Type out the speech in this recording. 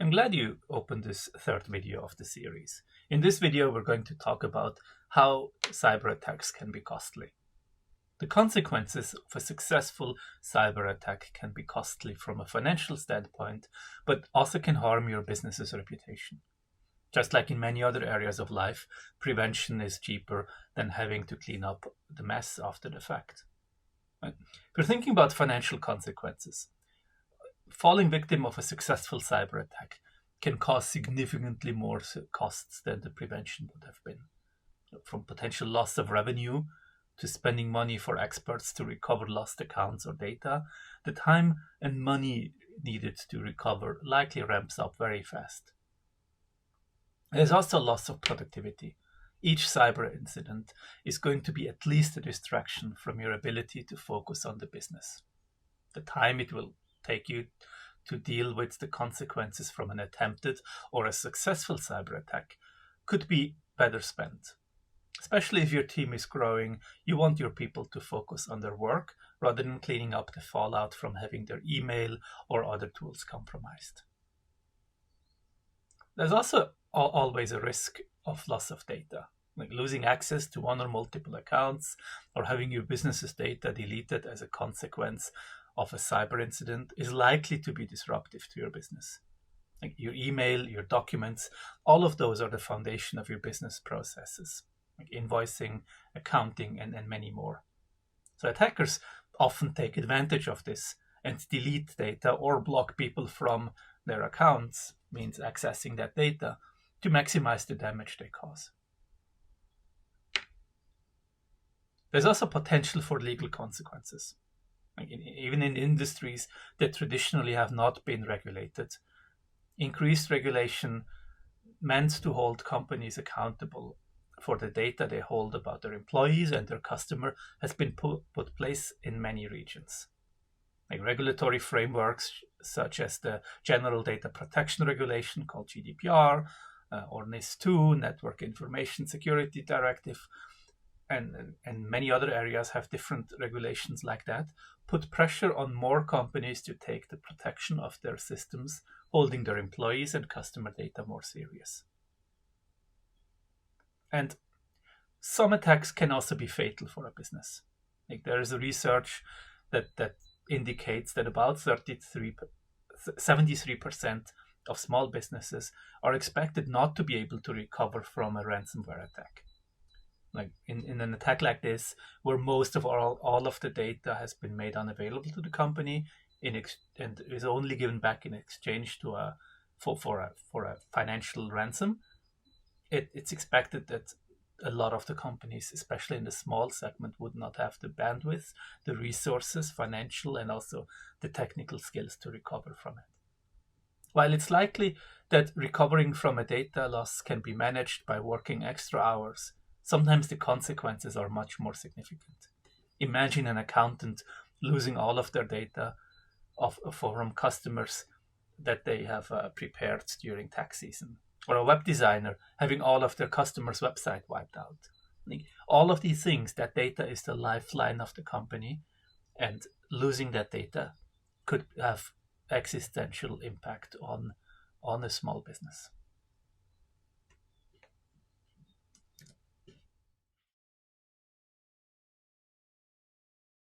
I'm glad you opened this third video of the series. In this video, we're going to talk about how cyber attacks can be costly. The consequences of a successful cyber attack can be costly from a financial standpoint, but also can harm your business's reputation. Just like in many other areas of life, prevention is cheaper than having to clean up the mess after the fact. If you're thinking about financial consequences, falling victim of a successful cyber attack can cause significantly more costs than the prevention would have been. From potential loss of revenue to spending money for experts to recover lost accounts or data, the time and money needed to recover likely ramps up very fast. There's also loss of productivity. Each cyber incident is going to be at least a distraction from your ability to focus on the business. The time it will take you to deal with the consequences from an attempted or a successful cyber attack could be better spent. Especially if your team is growing, you want your people to focus on their work rather than cleaning up the fallout from having their email or other tools compromised. There's also always a risk of loss of data, like losing access to one or multiple accounts or having your business's data deleted as a consequence of a cyber incident is likely to be disruptive to your business. Like your email, your documents, all of those are the foundation of your business processes, like invoicing, accounting, and many more. So attackers often take advantage of this and delete data or block people from their accounts, means accessing that data, to maximize the damage they cause. There's also potential for legal consequences. Even in industries that traditionally have not been regulated, increased regulation meant to hold companies accountable for the data they hold about their employees and their customer has been put place in many regions. Like regulatory frameworks such as the General Data Protection Regulation called GDPR or NIS2, Network Information Security Directive, and many other areas have different regulations like that, put pressure on more companies to take the protection of their systems, holding their employees and customer data more serious. And some attacks can also be fatal for a business. Like there is a research that indicates that about 73% of small businesses are expected not to be able to recover from a ransomware attack. Like in an attack like this, where most of all of the data has been made unavailable to the company and is only given back in exchange to for a financial ransom, it's expected that a lot of the companies, especially in the small segment, would not have the bandwidth, the resources, financial, and also the technical skills to recover from it. While it's likely that recovering from a data loss can be managed by working extra hours, sometimes the consequences are much more significant. Imagine an accountant losing all of their data from customers that they have prepared during tax season, or a web designer having all of their customers' website wiped out. All of these things, that data is the lifeline of the company, and losing that data could have existential impact on a small business.